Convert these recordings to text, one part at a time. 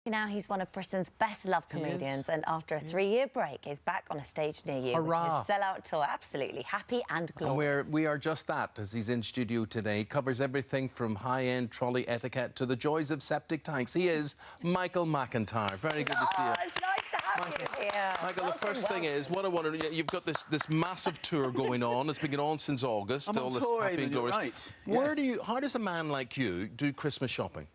Now he's one of Britain's best-loved comedians, and after a 3-year break, he's back on a stage near you with his sellout tour. Absolutely happy and glorious. And we are just that, as he's in studio today. He covers everything from high-end trolley etiquette to the joys of septic tanks. He is Michael McIntyre. Very good to see you. It's nice to have you here. Michael, the first thing is, what I want to know, you've got this massive tour going on. It's been going on since August. I'm on tour, happy and glorious. Right. How does a man like you do Christmas shopping?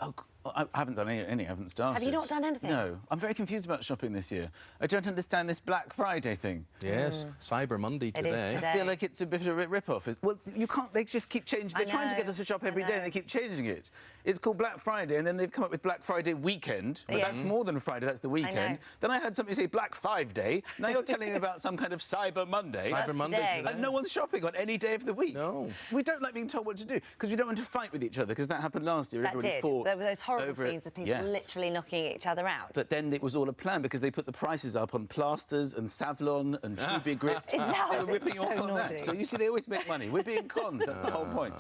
Oh, I haven't done any. I haven't started. Have you not done anything? No. I'm very confused about shopping this year. I don't understand this Black Friday thing. Yes, Cyber Monday today. I feel like it's a bit of a rip-off. Well, you can't... They just keep changing... They're trying to get us to shop every day and they keep changing it. It's called Black Friday and then they've come up with Black Friday weekend. But that's more than Friday, that's the weekend. Then I had somebody say Black 5 Day. Now you're telling me about some kind of Cyber Monday. Cyber Monday today. And no one's shopping on any day of the week. No. We don't like being told what to do because we don't want to fight with each other because that happened last year. Everybody fought. There were those horrible scenes of people literally knocking each other out. But then it was all a plan because they put the prices up on plasters and Savlon and Chubby grips. They were ripping off on that. So you see, they always make money. We're being conned. That's the whole point.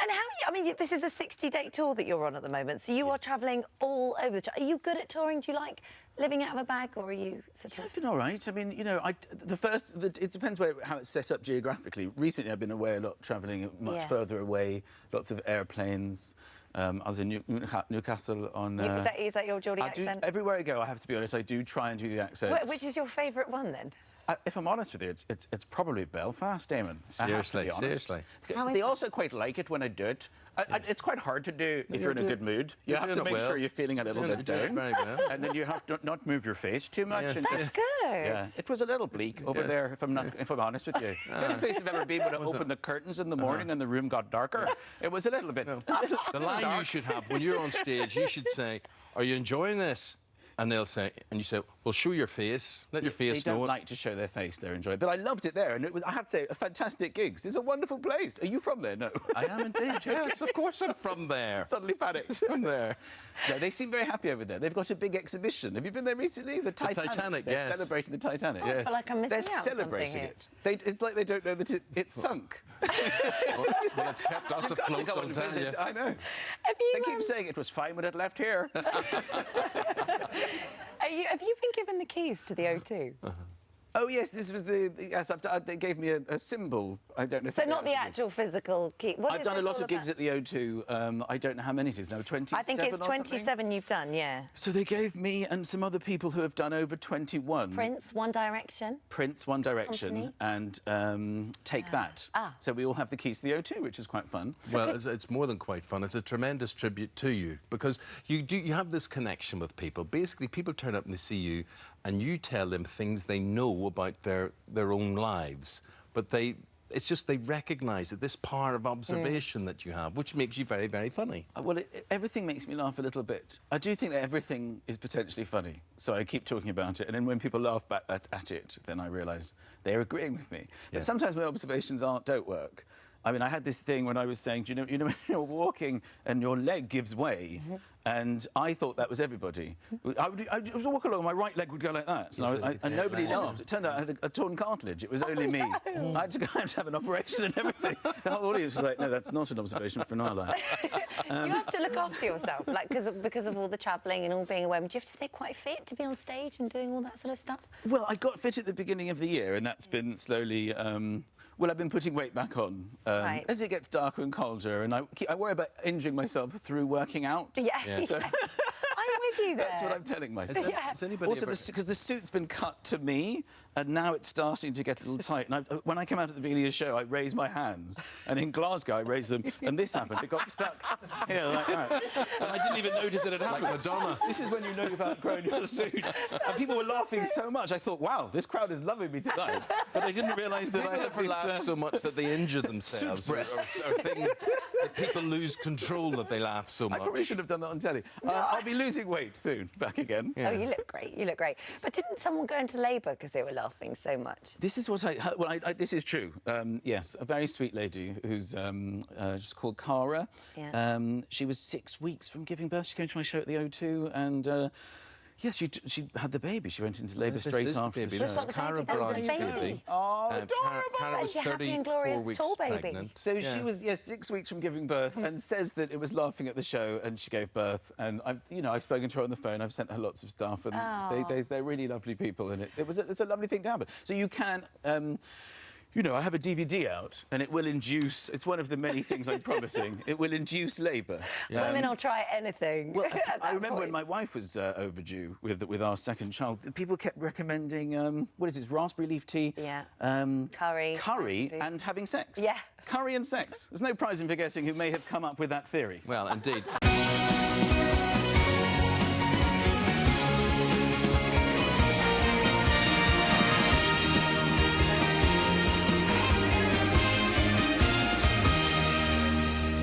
And how? I mean, this is a 60-day tour that you're on at the moment. So you are travelling all over the. Are you good at touring? Do you like living out of a bag, or are you sort of... I've been all right. I mean, you know, it depends how it's set up geographically. Recently, I've been away a lot, travelling much further away, lots of airplanes. I was in Newcastle on... Is that your Geordie accent? Everywhere I go, I have to be honest, I do try and do the accent. Which is your favourite one, then? If I'm honest with you, it's probably Belfast, Eamonn. Seriously. They also quite like it when I do it. It's quite hard to do if you're in a good mood. You have to make sure you're feeling a little bit down. Very well. And then you have to not move your face too much. Yes. That's good. Yeah, it was a little bleak over there, if I'm honest with you. It's the only place I've ever been when I opened the curtains in the morning and the room got darker. It was a little bit... The line you should have when you're on stage, you should say, "Are you enjoying this?" And they'll say, and you say, "Well, show your face. Let your face know." They don't like to show their face they're enjoying it. But I loved it there, and it was, I have to say, a fantastic gigs. It's a wonderful place. Are you from there? No. I am indeed, yes. Of course I'm from there. Suddenly panicked. From there. No, they seem very happy over there. They've got a big exhibition. Have you been there recently? The Titanic. They're celebrating the Titanic. I feel like I'm missing out. They're celebrating it. It's like they don't know that it's sunk. Well, it's kept us afloat, I'll tell you. I know. They keep saying it was fine when it left here. Have you been given the keys to the O2? Oh, yes, this was they gave me a symbol. I don't know if... So not the actual physical key. I've done a lot of gigs at the O2. I don't know how many it is now, 27 I think it's 27 you've done, yeah. So they gave me and some other people who have done over 21. Prince, One Direction. Prince, One Direction, and Take That. So we all have the keys to the O2, which is quite fun. Well, it's more than quite fun. It's a tremendous tribute to you because you have this connection with people. Basically, people turn up and they see you and you tell them things they know about their own lives, but it's just they recognise this power of observation that you have, which makes you very, very funny. Well, everything makes me laugh a little bit. I do think that everything is potentially funny, so I keep talking about it, and then when people laugh back at it, then I realise they're agreeing with me. But sometimes my observations don't work. I mean, I had this thing when I was saying, you know when you're walking and your leg gives way, and I thought that was everybody. I would walk along, my right leg would go like that, and nobody laughed. It turned out I had a torn cartilage. It was only me. I had to go and have an operation and everything. The whole audience was like, "No, that's not an observation for Nala." Do you have to look after yourself, like because of all the travelling and all being away? Do you have to stay quite fit to be on stage and doing all that sort of stuff? Well, I got fit at the beginning of the year, and that's been slowly. Well, I've been putting weight back on as it gets darker and colder, and I worry about injuring myself through working out. Yeah. So, I'm with you there. That's what I'm telling myself. Has anybody also, because the suit's been cut to me, and now it's starting to get a little tight. And when I came out at the beginning of the show, I raised my hands, and in Glasgow, I raised them, and this happened. It got stuck here like that. And I didn't even notice it had happened. Like Madonna. This is when you know you've outgrown your suit. And people were laughing so much, I thought, wow, this crowd is loving me tonight. But I didn't realise that I had never laugh so much that they injure themselves. Suit breasts. Or things that people lose control that they laugh so much. I probably should have done that on telly. I'll be losing weight soon, back again. Yeah. Oh, you look great. You look great. But didn't someone go into labour because they were laughing so much? This is what I heard. Well, this is true. Yes, a very sweet lady who's just called Cara. Yeah. She was 6 weeks from giving birth. She came to my show at the O2, and Yes, she had the baby. She went into labour This straight is the after baby. the This show. is Cara That's the Browne's baby. baby. Oh, Cara was Such a happy and 34 glorious weeks tall baby. pregnant. So she was 6 weeks from giving birth, and says that it was laughing at the show, and she gave birth. And I've spoken to her on the phone. I've sent her lots of stuff, and they're really lovely people. And it's a lovely thing to happen. So you can. I have a DVD out, and it will induce... It's one of the many things I'm promising. It will induce labour. Women will try anything. Well, at I that remember when point. my wife was overdue with our second child, people kept recommending, what is this, raspberry leaf tea? Yeah. Curry Curry. and having sex. Yeah. Curry and sex. There's no prize in for guessing who may have come up with that theory. Well, indeed.